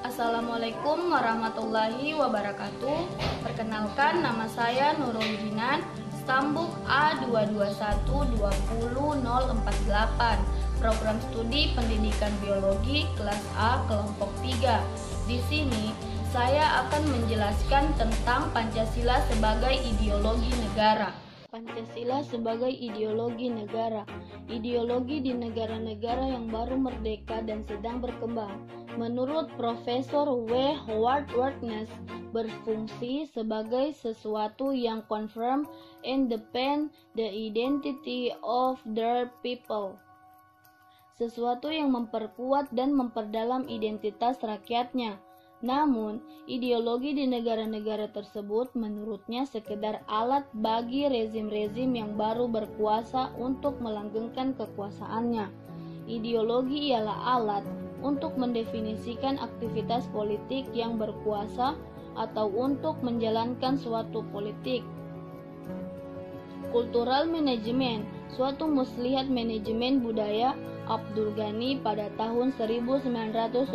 Assalamualaikum warahmatullahi wabarakatuh. Perkenalkan, nama saya Nurul Jinan, Stambuk A221200048, Program Studi Pendidikan Biologi kelas A kelompok 3. Di sini saya akan menjelaskan tentang Pancasila sebagai ideologi negara. Pancasila sebagai ideologi negara. Ideologi di negara-negara yang baru merdeka dan sedang berkembang, menurut Profesor W. Howard Harkness, berfungsi sebagai sesuatu yang confirm and defend the identity of their people. Sesuatu yang memperkuat dan memperdalam identitas rakyatnya. Namun, ideologi di negara-negara tersebut menurutnya sekedar alat bagi rezim-rezim yang baru berkuasa untuk melanggengkan kekuasaannya. Ideologi ialah alat untuk mendefinisikan aktivitas politik yang berkuasa atau untuk menjalankan suatu politik. Kultural Management, suatu muslihat manajemen budaya Abdul Ghani pada tahun 1979.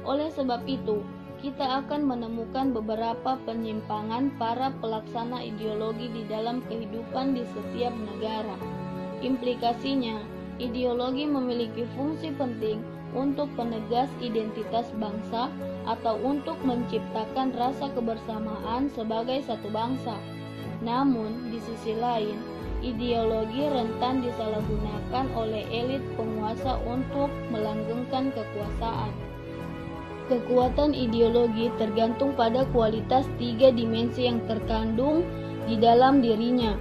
Oleh sebab itu, kita akan menemukan beberapa penyimpangan para pelaksana ideologi di dalam kehidupan di setiap negara. Implikasinya, ideologi memiliki fungsi penting untuk penegas identitas bangsa atau untuk menciptakan rasa kebersamaan sebagai satu bangsa. Namun, di sisi lain, ideologi rentan disalahgunakan oleh elit penguasa untuk melanggengkan kekuasaan. Kekuatan ideologi tergantung pada kualitas 3 dimensi yang terkandung di dalam dirinya.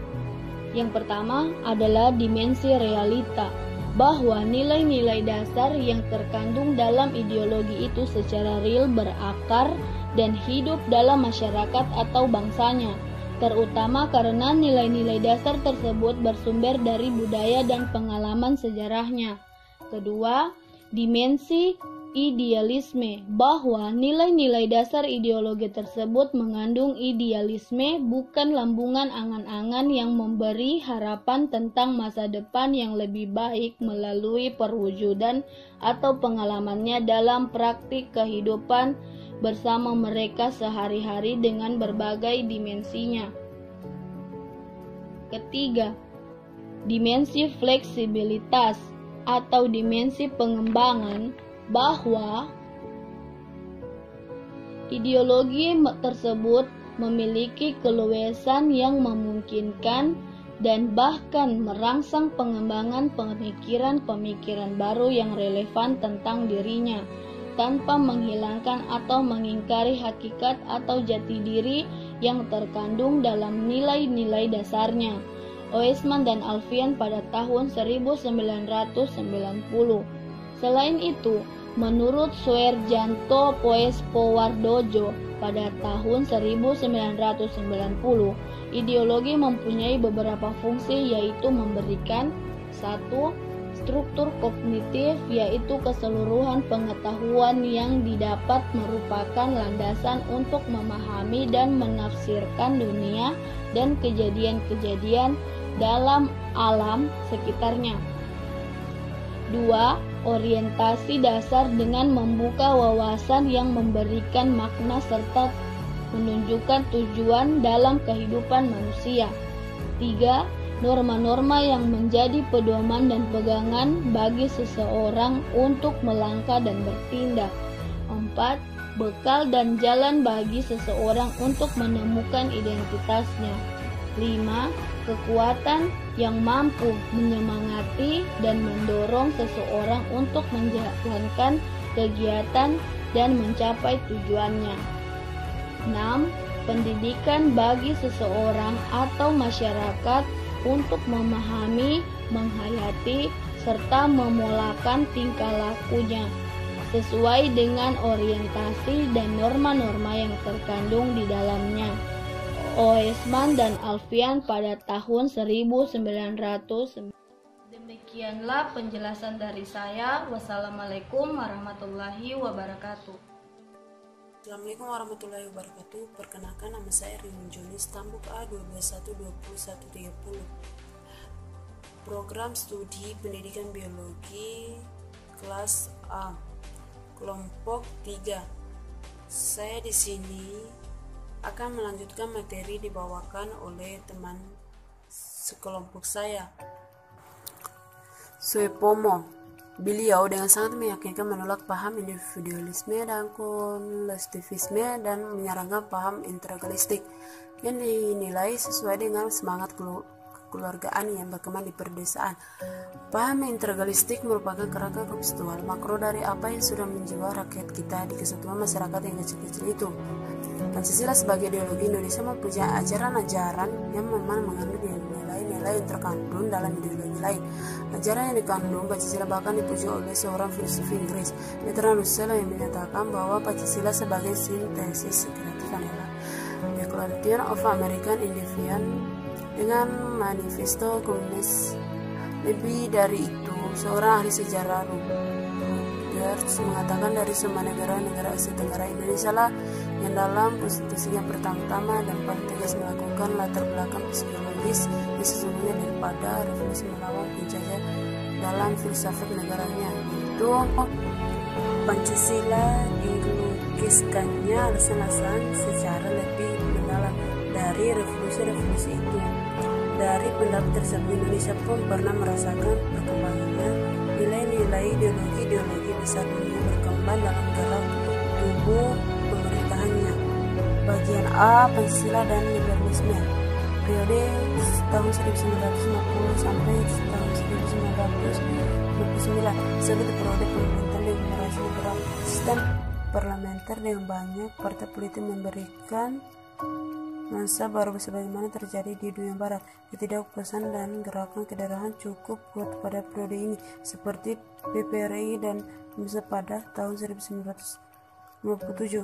Yang pertama adalah dimensi realita, bahwa nilai-nilai dasar yang terkandung dalam ideologi itu secara real berakar dan hidup dalam masyarakat atau bangsanya, terutama karena nilai-nilai dasar tersebut bersumber dari budaya dan pengalaman sejarahnya. Kedua, dimensi idealisme, bahwa nilai-nilai dasar ideologi tersebut mengandung idealisme, bukan lambungan angan-angan yang memberi harapan tentang masa depan yang lebih baik melalui perwujudan atau pengalamannya dalam praktik kehidupan bersama mereka sehari-hari dengan berbagai dimensinya. Ketiga, dimensi fleksibilitas atau dimensi pengembangan, bahwa ideologi tersebut memiliki keluasan yang memungkinkan dan bahkan merangsang pengembangan pemikiran-pemikiran baru yang relevan tentang dirinya, tanpa menghilangkan atau mengingkari hakikat atau jati diri yang terkandung dalam nilai-nilai dasarnya. Oesman dan Alfian pada tahun 1990. Selain itu, menurut Suerjanto Poespowardojo pada tahun 1990, ideologi mempunyai beberapa fungsi, yaitu memberikan 1. Struktur kognitif, yaitu keseluruhan pengetahuan yang didapat merupakan landasan untuk memahami dan menafsirkan dunia dan kejadian-kejadian dalam alam sekitarnya. 2. Orientasi dasar dengan membuka wawasan yang memberikan makna serta menunjukkan tujuan dalam kehidupan manusia. 3. Norma-norma yang menjadi pedoman dan pegangan bagi seseorang untuk melangkah dan bertindak. 4. Bekal dan jalan bagi seseorang untuk menemukan identitasnya. 5. Kekuatan yang mampu menyemangati dan mendorong seseorang untuk menjalankan kegiatan dan mencapai tujuannya. 6. Pendidikan bagi seseorang atau masyarakat untuk memahami, menghayati, serta memolakan tingkah lakunya sesuai dengan orientasi dan norma-norma yang terkandung di dalamnya. Oesman dan Alfian pada tahun 1900. Demikianlah penjelasan dari saya. Wassalamualaikum warahmatullahi wabarakatuh. Assalamualaikum warahmatullahi wabarakatuh. Perkenalkan, nama saya Rimin Joni, Tambuk A221202130. Program Studi Pendidikan Biologi kelas A, kelompok 3. Saya di sini akan melanjutkan materi dibawakan oleh teman sekelompok saya, Suepomo. Beliau dengan sangat meyakinkan menolak paham individualisme dan kolektivisme dan menyarankan paham integralistik yang dinilai sesuai dengan semangat kekeluargaan yang berkembang di perdesaan. Paham integralistik merupakan kerangka konseptual makro dari apa yang sudah menjiwa rakyat kita di kesatuan masyarakat yang kecil-kecil itu. Pancasila sebagai ideologi Indonesia mempunyai ajaran-ajaran yang memang mengandung nilai-nilai yang terkandung dalam ideologi lain. Ajaran yang dikandung Pancasila bahkan dipuji oleh seorang filsuf Inggris, Bertrand Russell, yang menyatakan bahwa Pancasila sebagai sintesis kreatif adalah Declaration of American Independence dengan manifesto komunis. Lebih dari itu, seorang ahli sejarah Rutgers mengatakan dari semua negara Asia Tenggara, Indonesia lah yang dalam konstitusi yang pertama-tama dan paling tegas melakukan latar belakang psikologis yang sesungguhnya daripada revolusi melawan penjajah dalam filsafat negaranya, yaitu Pancasila dilukiskannya alasan-alasan secara lebih mendalam dari revolusi itu. Dari pendapat tersebut, Indonesia pun pernah merasakan perkembangannya nilai-nilai ideologi besar dunia berkembang dalam gerak tubuh pemerintahannya. Bagian A, Pancasila dan liberalisme, periode tahun 1950 sampai tahun 1959, sebagai periode pemerintahan demokrasi liberal. Sistem parlementer dengan banyak partai politik memberikan masa baru sebagaimana terjadi di dunia barat. Ketidakpuasan dan gerakan kedaerahan cukup kuat pada periode ini, seperti PPRI dan MISA pada tahun 1957.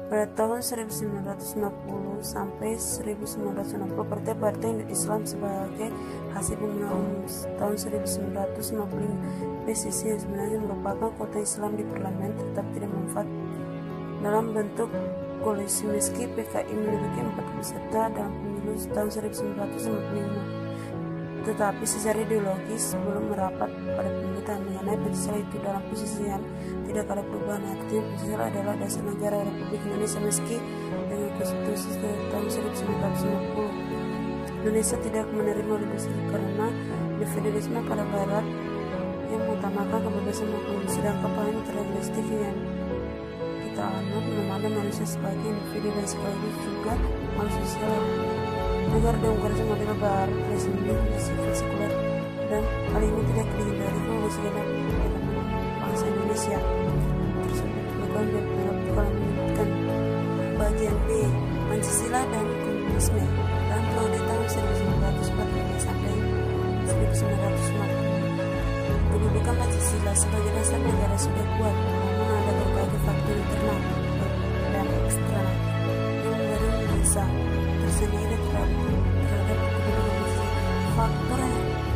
Pada tahun 1950 sampai 1960, partai-partai Islam sebagai hasil pemilihan tahun 1955. PSIS yang sebenarnya merupakan kota Islam di parlemen tetap tidak manfaat dalam bentuk koalisi meski PKI memiliki 4 peserta dalam pemilu tahun 1955. Tetapi secara ideologis belum merapat pada pemerintahan mengenai Pancasila itu dalam posisi yang tidak ada perubahan. Artinya Pancasila adalah dasar negara Republik Indonesia meski dengan konstitusi tahun 1950. Indonesia tidak menerima liberalisme karena federalisme pada barat yang mengutamakan kebebasan hukum, sedangkan paham integralistik yang kita anut memandang manusia sebagai individu dan sekaligus juga manusia sosial. Negara demokrasi model barat presiden bersifat sekuler dan hal ini tidak dihindari oleh segenap elemen bangsa Indonesia. Tersebut bukan dalam menyebutkan bagian B, Pancasila dan komunisme dalam periode tahun 1945 sampai 1950. Kedudukan Pancasila sebagai dasar negara sudah kuat, namun ada berbagai faktor internal dan eksternal yang memberi nuansa tersendiri terhadap kedudukan Pancasila. Faktor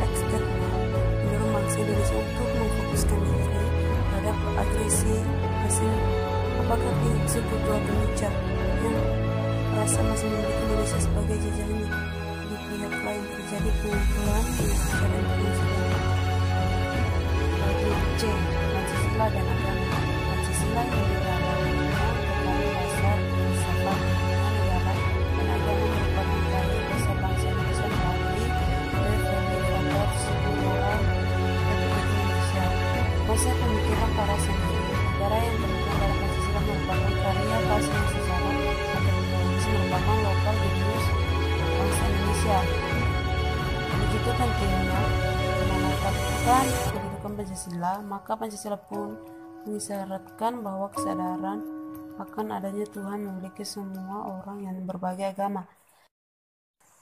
eksternal mendorong bangsa Indonesia untuk memfokuskan diri terhadap agresi asing. Apakah pihak sekutu atau micah yang merasa masih memiliki Indonesia sebagai jajahannya? Di pihak lain terjadi pengumpulan secara internasional. C. Pancasila dan agama. Pancasila yang didalamnya terkandung dasar filsafat negara dan agama merupakan dari dasar bangsa Indonesia melalui reformator sebuah Republik Indonesia. Konsep pemikiran para sendiri negara yang terkandung dalam Pancasila merupakan karya pasien sejarah atau ideologis merupakan lokal genius bangsa Indonesia. Begitu pentingnya menetapkan Pancasila, maka Pancasila pun mengisyaratkan bahwa kesadaran akan adanya Tuhan memiliki semua orang yang berbagai agama.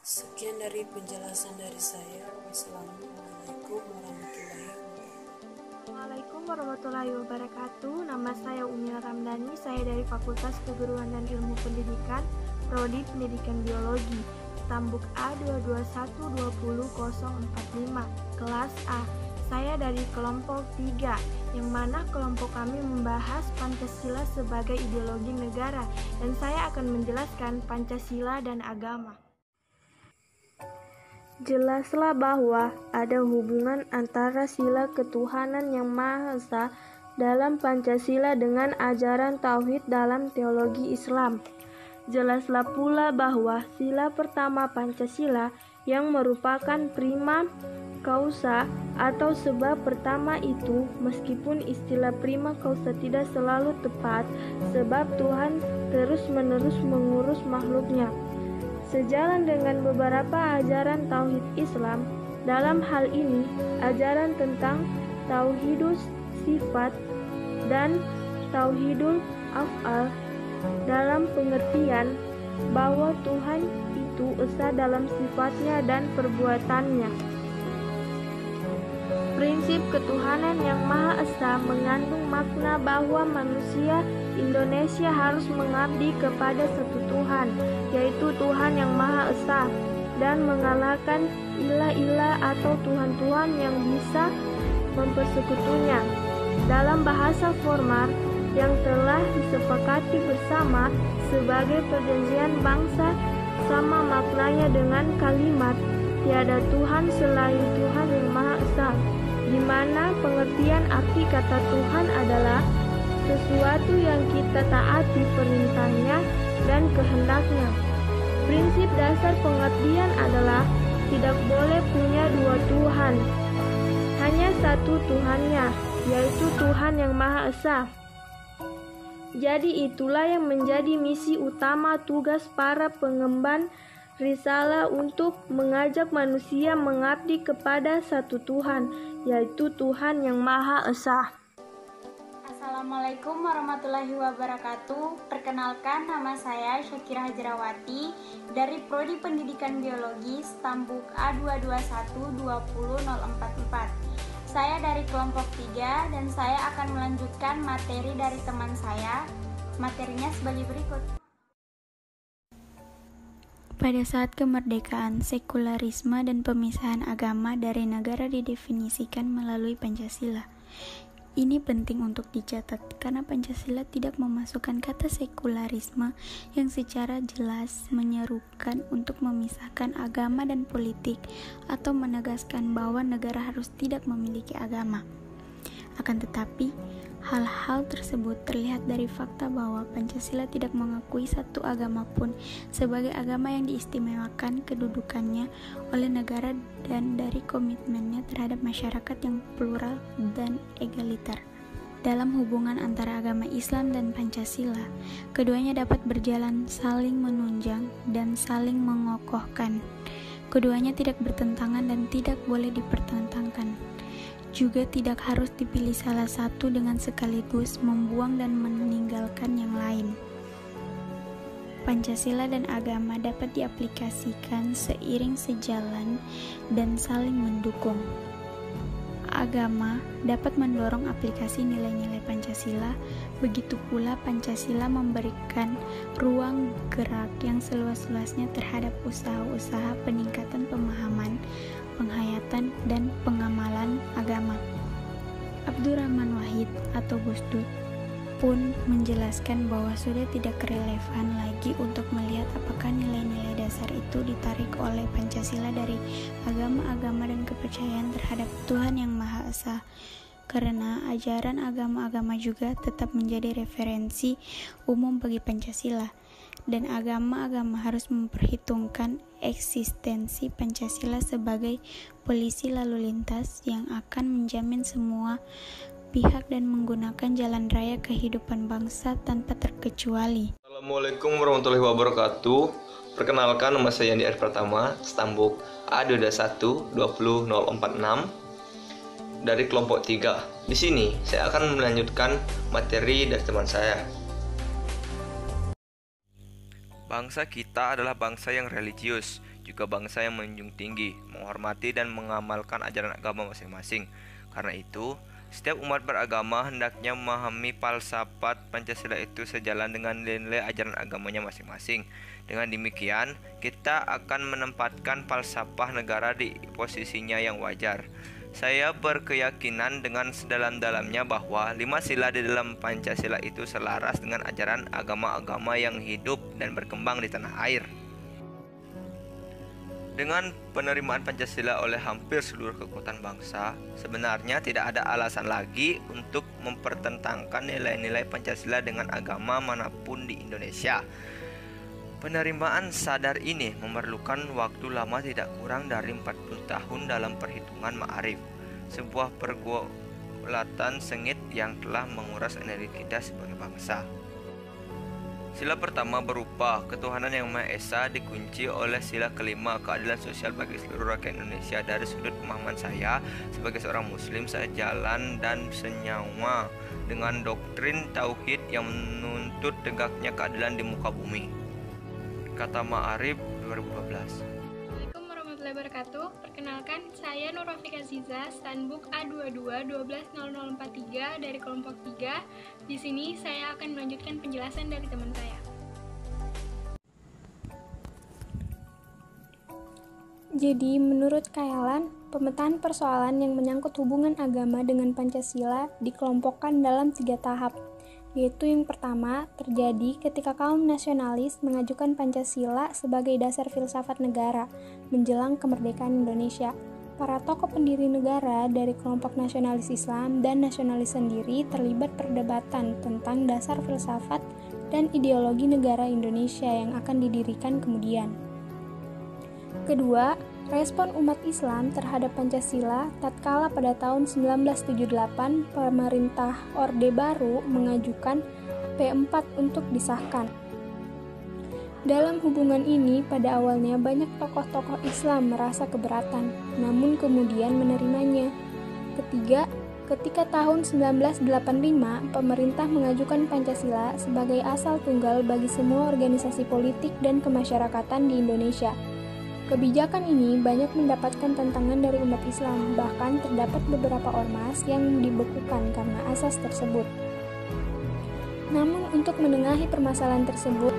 Sekian dari penjelasan dari saya. Wassalamualaikum warahmatullahi wabarakatuh. Assalamualaikum warahmatullahi wabarakatuh. Nama saya Umil Ramdhani, saya dari Fakultas Keguruan dan Ilmu Pendidikan, Prodi Pendidikan Biologi, Tambuk A2212045, kelas A. saya dari kelompok 3, yang mana kelompok kami membahas Pancasila sebagai ideologi negara, dan saya akan menjelaskan Pancasila dan agama. Jelaslah bahwa ada hubungan antara sila ketuhanan yang Maha Esa dalam Pancasila dengan ajaran Tauhid dalam teologi Islam. Jelaslah pula bahwa sila pertama Pancasila yang merupakan prima causa atau sebab pertama itu, meskipun istilah prima causa tidak selalu tepat, sebab Tuhan terus-menerus mengurus makhluknya. Sejalan dengan beberapa ajaran Tauhid Islam, dalam hal ini ajaran tentang Tauhidus Sifat dan Tauhidul Af'al dalam pengertian bahwa Tuhan itu esa dalam sifatnya dan perbuatannya. Prinsip ketuhanan yang Maha Esa mengandung makna bahwa manusia Indonesia harus mengabdi kepada satu Tuhan, yaitu Tuhan yang Maha Esa, dan mengalahkan ilah-ilah atau Tuhan-Tuhan yang bisa mempersekutunya. Dalam bahasa formal yang telah disepakati bersama sebagai perjanjian bangsa, sama maknanya dengan kalimat tiada Tuhan selain Tuhan yang Maha Esa, di mana pengertian arti kata Tuhan adalah sesuatu yang kita taati perintahnya dan kehendaknya. Prinsip dasar pengabdian adalah tidak boleh punya dua Tuhan, hanya satu Tuhannya, yaitu Tuhan yang Maha Esa. Jadi itulah yang menjadi misi utama tugas para pengemban risalah untuk mengajak manusia mengabdi kepada satu Tuhan, yaitu Tuhan yang Maha Esa. Assalamualaikum warahmatullahi wabarakatuh. Perkenalkan, nama saya Syakira Hajrawati dari Prodi Pendidikan Biologi Stambuk A221-20044. Saya dari kelompok 3 dan saya akan melanjutkan materi dari teman saya. Materinya sebagai berikut. Pada saat kemerdekaan, sekularisme dan pemisahan agama dari negara didefinisikan melalui Pancasila. Ini penting untuk dicatat karena Pancasila tidak memasukkan kata sekularisme yang secara jelas menyerukan untuk memisahkan agama dan politik atau menegaskan bahwa negara harus tidak memiliki agama. Akan tetapi, hal-hal tersebut terlihat dari fakta bahwa Pancasila tidak mengakui satu agama pun sebagai agama yang diistimewakan kedudukannya oleh negara dan dari komitmennya terhadap masyarakat yang plural dan egaliter. Dalam hubungan antara agama Islam dan Pancasila, keduanya dapat berjalan saling menunjang dan saling mengokohkan. Keduanya tidak bertentangan dan tidak boleh dipertentangkan. Juga tidak harus dipilih salah satu dengan sekaligus membuang dan meninggalkan yang lain. Pancasila dan agama dapat diaplikasikan seiring sejalan dan saling mendukung. Agama dapat mendorong aplikasi nilai-nilai Pancasila, begitu pula Pancasila memberikan ruang gerak yang seluas-luasnya terhadap usaha-usaha peningkatan pemahaman, penghayatan, dan pengamalan agama. Abdurrahman Wahid atau Gus Dur pun menjelaskan bahwa sudah tidak relevan lagi untuk melihat apakah nilai-nilai dasar itu ditarik oleh Pancasila dari agama-agama dan kepercayaan terhadap Tuhan yang Maha Esa, karena ajaran agama-agama juga tetap menjadi referensi umum bagi Pancasila, dan agama-agama harus memperhitungkan eksistensi Pancasila sebagai polisi lalu lintas yang akan menjamin semua pihak dan menggunakan jalan raya kehidupan bangsa tanpa terkecuali. Assalamualaikum warahmatullahi wabarakatuh. Perkenalkan, nama saya Yandi Arif Pratama, Stambuk A221-20046 dari kelompok 3. Di sini saya akan melanjutkan materi dari teman saya. Bangsa kita adalah bangsa yang religius, juga bangsa yang menjunjung tinggi, menghormati dan mengamalkan ajaran agama masing-masing. Karena itu, setiap umat beragama hendaknya memahami falsafat Pancasila itu sejalan dengan nilai ajaran agamanya masing-masing. Dengan demikian, kita akan menempatkan falsafah negara di posisinya yang wajar. Saya berkeyakinan dengan sedalam-dalamnya bahwa 5 sila di dalam Pancasila itu selaras dengan ajaran agama-agama yang hidup dan berkembang di tanah air. Dengan penerimaan Pancasila oleh hampir seluruh kekuatan bangsa, sebenarnya tidak ada alasan lagi untuk mempertentangkan nilai-nilai Pancasila dengan agama manapun di Indonesia. Penerimaan sadar ini memerlukan waktu lama tidak kurang dari 40 tahun dalam perhitungan ma'arif, sebuah pergulatan sengit yang telah menguras energi kita sebagai bangsa. Sila pertama berupa ketuhanan yang Maha Esa dikunci oleh sila kelima keadilan sosial bagi seluruh rakyat Indonesia. Dari sudut pemahaman saya sebagai seorang muslim, sejalan dan senyawa dengan doktrin tauhid yang menuntut tegaknya keadilan di muka bumi. Kata Ma'arif 2012. Assalamualaikum warahmatullahi wabarakatuh. Perkenalkan, saya Nur Rafika Aziza, Standbook A22 120043 dari kelompok 3. Di sini saya akan melanjutkan penjelasan dari teman saya. Jadi, menurut Kaelan, pemetaan persoalan yang menyangkut hubungan agama dengan Pancasila dikelompokkan dalam 3 tahap, yaitu yang pertama terjadi ketika kaum nasionalis mengajukan Pancasila sebagai dasar filsafat negara menjelang kemerdekaan Indonesia. Para tokoh pendiri negara dari kelompok nasionalis Islam dan nasionalis sendiri terlibat perdebatan tentang dasar filsafat dan ideologi negara Indonesia yang akan didirikan kemudian. Kedua, respon umat Islam terhadap Pancasila tatkala pada tahun 1978 pemerintah Orde Baru mengajukan P4 untuk disahkan. Dalam hubungan ini, pada awalnya banyak tokoh-tokoh Islam merasa keberatan, namun kemudian menerimanya. Ketiga, ketika tahun 1985 pemerintah mengajukan Pancasila sebagai asal tunggal bagi semua organisasi politik dan kemasyarakatan di Indonesia. Kebijakan ini banyak mendapatkan tantangan dari umat Islam, bahkan terdapat beberapa ormas yang dibekukan karena asas tersebut. Namun untuk menengahi permasalahan tersebut,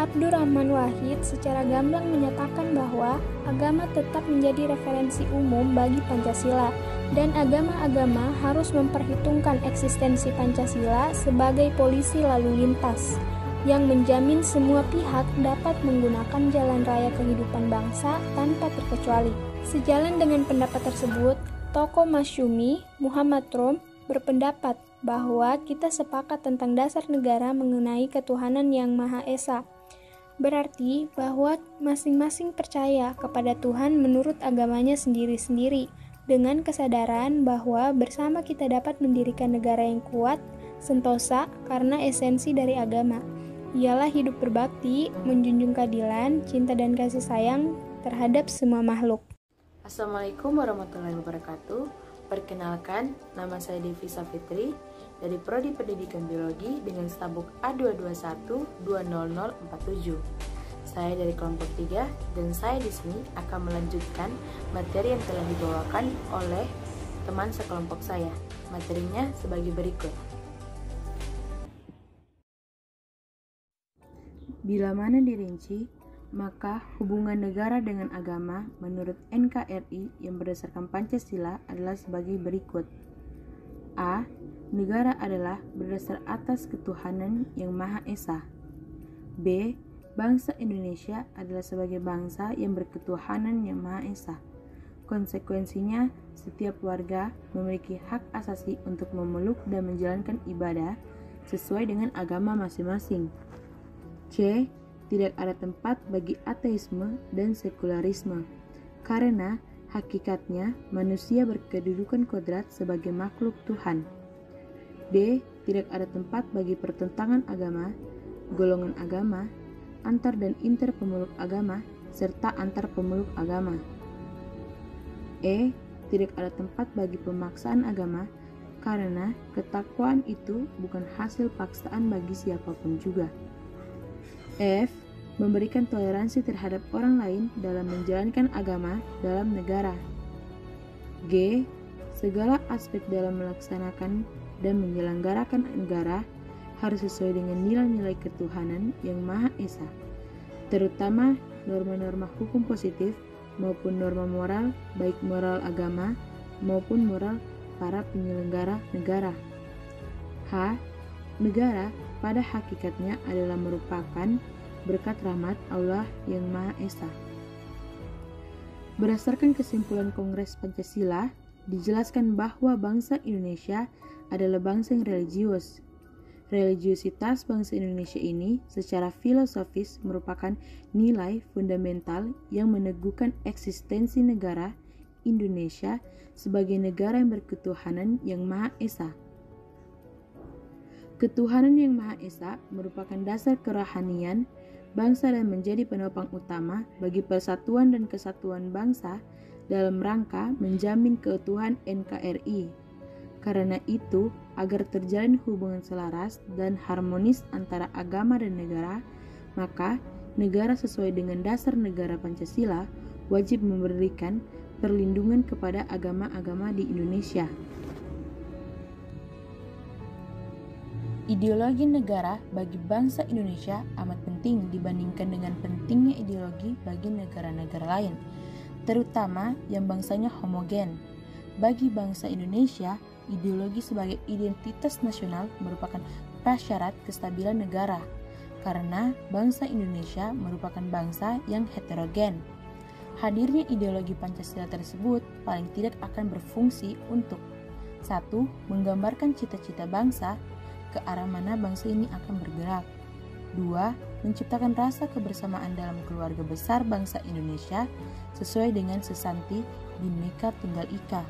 Abdurrahman Wahid secara gamblang menyatakan bahwa agama tetap menjadi referensi umum bagi Pancasila dan agama-agama harus memperhitungkan eksistensi Pancasila sebagai polisi lalu lintas yang menjamin semua pihak dapat menggunakan jalan raya kehidupan bangsa tanpa terkecuali. Sejalan dengan pendapat tersebut, tokoh Masyumi, Muhammad Rom, berpendapat bahwa kita sepakat tentang dasar negara mengenai ketuhanan yang Maha Esa. Berarti bahwa masing-masing percaya kepada Tuhan menurut agamanya sendiri-sendiri, dengan kesadaran bahwa bersama kita dapat mendirikan negara yang kuat, sentosa, karena esensi dari agama ialah hidup berbakti, menjunjung keadilan, cinta dan kasih sayang terhadap semua makhluk. Assalamualaikum warahmatullahi wabarakatuh. Perkenalkan, nama saya Devisa Fitri dari Prodi Pendidikan Biologi dengan Standbook A221-20047. Saya dari kelompok 3 dan saya di sini akan melanjutkan materi yang telah dibawakan oleh teman sekelompok saya. Materinya sebagai berikut. Bila mana dirinci, maka hubungan negara dengan agama menurut NKRI yang berdasarkan Pancasila adalah sebagai berikut. A. Negara adalah berdasar atas ketuhanan yang Maha Esa. B. Bangsa Indonesia adalah sebagai bangsa yang berketuhanan yang Maha Esa. Konsekuensinya, setiap warga memiliki hak asasi untuk memeluk dan menjalankan ibadah sesuai dengan agama masing-masing. C. Tidak ada tempat bagi ateisme dan sekularisme, karena hakikatnya manusia berkedudukan kodrat sebagai makhluk Tuhan. D. Tidak ada tempat bagi pertentangan agama, golongan agama, antar dan inter pemeluk agama, serta antar pemeluk agama. E. Tidak ada tempat bagi pemaksaan agama, karena ketakwaan itu bukan hasil paksaan bagi siapapun juga. F. Memberikan toleransi terhadap orang lain dalam menjalankan agama dalam negara. G. Segala aspek dalam melaksanakan dan menyelenggarakan negara harus sesuai dengan nilai-nilai ketuhanan yang Maha Esa, terutama norma-norma hukum positif maupun norma moral, baik moral agama maupun moral para penyelenggara negara. H. Negara pada hakikatnya adalah merupakan berkat rahmat Allah yang Maha Esa. Berdasarkan kesimpulan Kongres Pancasila, dijelaskan bahwa bangsa Indonesia adalah bangsa yang religius. Religiusitas bangsa Indonesia ini secara filosofis merupakan nilai fundamental yang meneguhkan eksistensi negara Indonesia sebagai negara yang berketuhanan yang Maha Esa. Ketuhanan yang Maha Esa merupakan dasar kerohanian bangsa dan menjadi penopang utama bagi persatuan dan kesatuan bangsa dalam rangka menjamin keutuhan NKRI. Karena itu, agar terjalin hubungan selaras dan harmonis antara agama dan negara, maka negara sesuai dengan dasar negara Pancasila wajib memberikan perlindungan kepada agama-agama di Indonesia. Ideologi negara bagi bangsa Indonesia amat penting dibandingkan dengan pentingnya ideologi bagi negara-negara lain, terutama yang bangsanya homogen. Bagi bangsa Indonesia, ideologi sebagai identitas nasional merupakan prasyarat kestabilan negara, karena bangsa Indonesia merupakan bangsa yang heterogen. Hadirnya ideologi Pancasila tersebut paling tidak akan berfungsi untuk 1. Menggambarkan cita-cita bangsa, ke arah mana bangsa ini akan bergerak. 2. Menciptakan rasa kebersamaan dalam keluarga besar bangsa Indonesia sesuai dengan sesanti Bhinneka Tunggal Ika.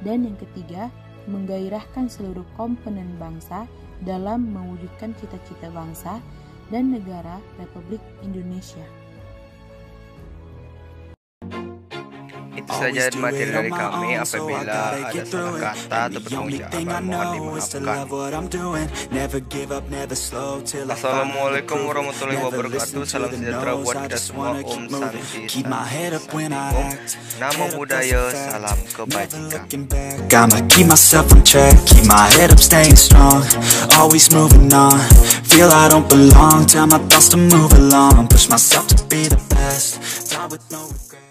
Dan yang ketiga, menggairahkan seluruh komponen bangsa dalam mewujudkan cita-cita bangsa dan negara Republik Indonesia. Itu saja materi dari kami. Apabila ada salah kata atau pengucapan, mohon dimaafkan. Assalamualaikum warahmatullahi wabarakatuh. Salam sejahtera buat kita semua. Om Santi Santi. Namo Buddhaya, salam kebajikan. I'ma keep myself on track, keep my head up, staying strong, always moving on, feel I don't belong, tell my thoughts to move along, push myself to be the best, die with no regret.